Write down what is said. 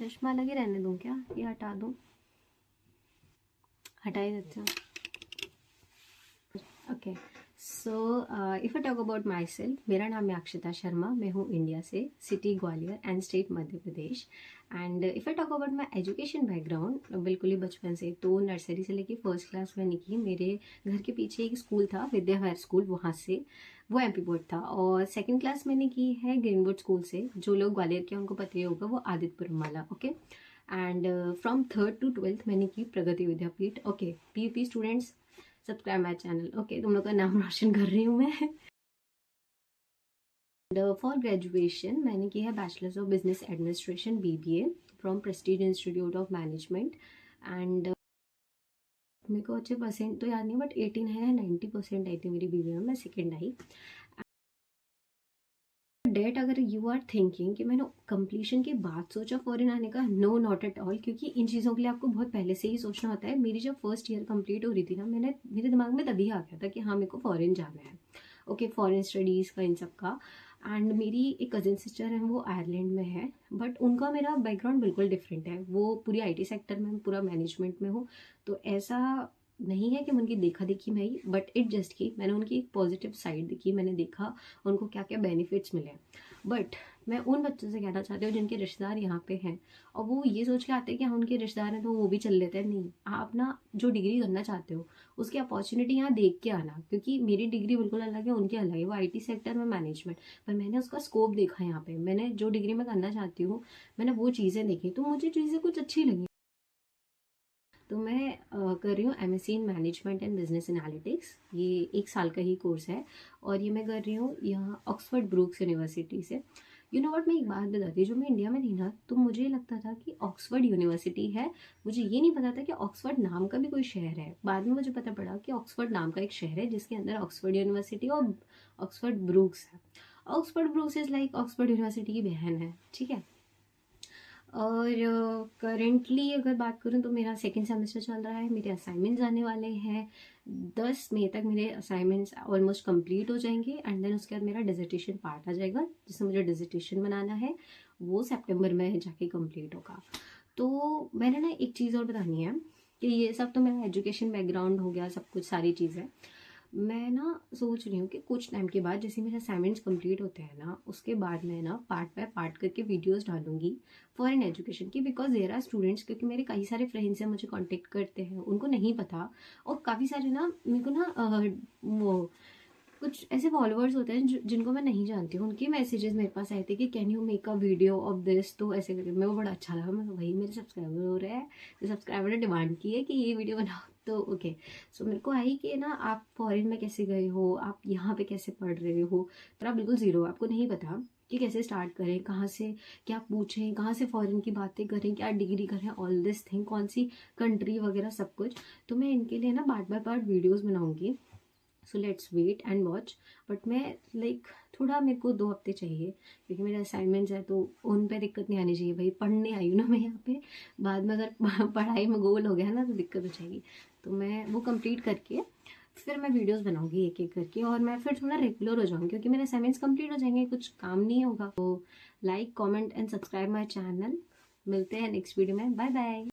चश्मा लगे रहने दूँ क्या, ये हटा दूँ? हटा ही देते हैं। Okay, so if I talk about my self, मेरा नाम है अक्षता शर्मा, मैं हूँ इंडिया से, city Gwalior and state Madhya Pradesh. And if I talk about my education background, बिल्कुल ही बचपन से, तो नर्सरी से लेके फर्स्ट क्लास मैंने की। मेरे घर के पीछे एक स्कूल था, विद्या हायर स्कूल, वहाँ से, वो एमपी बोर्ड था। और सेकेंड क्लास मैंने की है ग्रीनवुड स्कूल से, जो लोग ग्वालियर के उनको पता ही होगा, वो आदित्यपुरम वाला। Okay, and from 3rd to 12th मैंने की Pragati Vidyapeeth. Okay, PUP students subscribe my channel. Okay, तुम लोग का नाम रोशन कर रही हूँ मैं। फॉर ग्रेजुएशन मैंने की है bachelors of business administration BBA from Prestige institute of management. And मेरे को अच्छे परसेंट तो याद नहीं, बट 18 है, 90% आई थी मेरी BBA में, मैं सेकेंड आई। डेट, अगर यू आर थिंकिंग कि मैंने कंप्लीशन के बाद सोचा फॉरेन आने का, नो नॉट एट ऑल, क्योंकि इन चीज़ों के लिए आपको बहुत पहले से ही सोचना होता है। मेरी जब फर्स्ट ईयर कंप्लीट हो रही थी ना, मेरे दिमाग में तभी आ गया था कि हाँ मेरे को फॉरेन जाना है। ओके, फॉरेन स्टडीज़ का, इन सब का। एंड मेरी एक कज़न सिस्टर है, वो आयरलैंड में है, बट उनका मेरा बैकग्राउंड बिल्कुल डिफरेंट है। वो पूरी IT सेक्टर में, पूरा मैनेजमेंट में हूँ। तो ऐसा नहीं है कि मैं उनकी देखा देखी में ही, बट इट जस्ट कि मैंने उनकी एक पॉजिटिव साइड देखी, मैंने देखा उनको क्या क्या बेनिफिट्स मिले। बट मैं उन बच्चों से कहना चाहती हूँ जिनके रिश्तेदार यहाँ पे हैं और वो ये सोच के आते हैं कि हाँ उनके रिश्तेदार हैं तो वो भी चल लेते हैं। नहीं, आप ना जो डिग्री करना चाहते हो उसकी अपॉर्चुनिटी यहाँ देख के आना, क्योंकि मेरी डिग्री बिल्कुल अलग है, उनकी अलग है। वो IT सेक्टर में मैनेजमेंट, पर मैंने उसका स्कोप देखा यहाँ पे। मैंने जो डिग्री में करना चाहती हूँ, मैंने वो चीज़ें देखी, तो मुझे चीज़ें कुछ अच्छी लगी। तो मैं कर रही हूँ MSc in management and business analytics. ये 1 साल का ही कोर्स है और ये मैं कर रही हूँ यहाँ ऑक्सफोर्ड ब्रूक्स यूनिवर्सिटी से। यू नो व्हाट, मैं एक बात बताती हूँ, जो मैं इंडिया में थी ना, तो मुझे लगता था कि ऑक्सफोर्ड यूनिवर्सिटी है। मुझे ये नहीं पता था कि ऑक्सफोर्ड नाम का भी कोई शहर है। बाद में मुझे पता पड़ा कि ऑक्सफोर्ड नाम का एक शहर है जिसके अंदर ऑक्सफोर्ड यूनिवर्सिटी और ऑक्सफोर्ड ब्रूक्स है। Oxford Brooks is like Oxford university की बहन है, ठीक है। और करेंटली अगर बात करूँ तो मेरा सेकेंड सेमेस्टर चल रहा है, मेरे असाइनमेंट्स आने वाले हैं। 10 मई तक मेरे असाइनमेंट्स ऑलमोस्ट कंप्लीट हो जाएंगे एंड देन उसके बाद मेरा डिसर्टेशन पार्ट आ जाएगा, जिसमें मुझे डिसर्टेशन बनाना है, वो सितंबर में जाके कंप्लीट होगा। तो मैंने ना एक चीज़ और बतानी है कि ये सब तो मेरा एजुकेशन बैकग्राउंड हो गया, सब कुछ सारी चीज़ें। मैं ना सोच रही हूँ कि कुछ टाइम के बाद, जैसे मेरे असाइनमेंट्स कंप्लीट होते हैं ना, उसके बाद मैं ना पार्ट बाय पार्ट करके वीडियोस डालूंगी फॉरेन एजुकेशन की। बिकॉज देयर आर स्टूडेंट्स, क्योंकि मेरे कई सारे फ्रेंड्स हैं मुझे कांटेक्ट करते हैं, उनको नहीं पता। और काफ़ी सारे ना मेरे को ना वो कुछ ऐसे फॉलोअर्स होते हैं जिनको मैं नहीं जानती हूँ, उनके मैसेजेस मेरे पास आए थे कि can you make a video of this, तो ऐसे करके मेरे को बड़ा अच्छा लगा। मैं वही, मेरे सब्सक्राइबर हो रहे हैं, तो सब्सक्राइबर ने डिमांड की है कि ये वीडियो बनाओ, तो ओके। सो मेरे को आई कि ना आप फॉरेन में कैसे गए हो, आप यहाँ पे कैसे पढ़ रहे हो, तो आप बिल्कुल ज़ीरो, आपको नहीं पता कि कैसे स्टार्ट करें, कहाँ से क्या पूछें, कहाँ से फॉरेन की बातें करें, क्या डिग्री करें, ऑल दिस थिंग, कौन सी कंट्री वगैरह सब कुछ। तो मैं इनके लिए ना पार्ट बाय पार्ट वीडियोज़ बनाऊँगी। So let's wait and watch. But मैं लाइक थोड़ा, मेरे को 2 हफ्ते चाहिए, क्योंकि मेरे असाइनमेंट्स है, तो उन पे दिक्कत नहीं आनी चाहिए। भाई पढ़ने आई हूँ ना मैं यहाँ पे, बाद में अगर पढ़ाई में गोल हो गया ना तो दिक्कत हो जाएगी। तो मैं वो कंप्लीट करके फिर मैं वीडियोस बनाऊंगी एक एक करके, और मैं फिर थोड़ा रेगुलर हो जाऊंगी, क्योंकि मेरे असाइनमेंट्स कंप्लीट हो जाएंगे, कुछ काम नहीं होगा। तो like, comment and subscribe my channel. मिलते हैं नेक्स्ट वीडियो में, बाय बाय।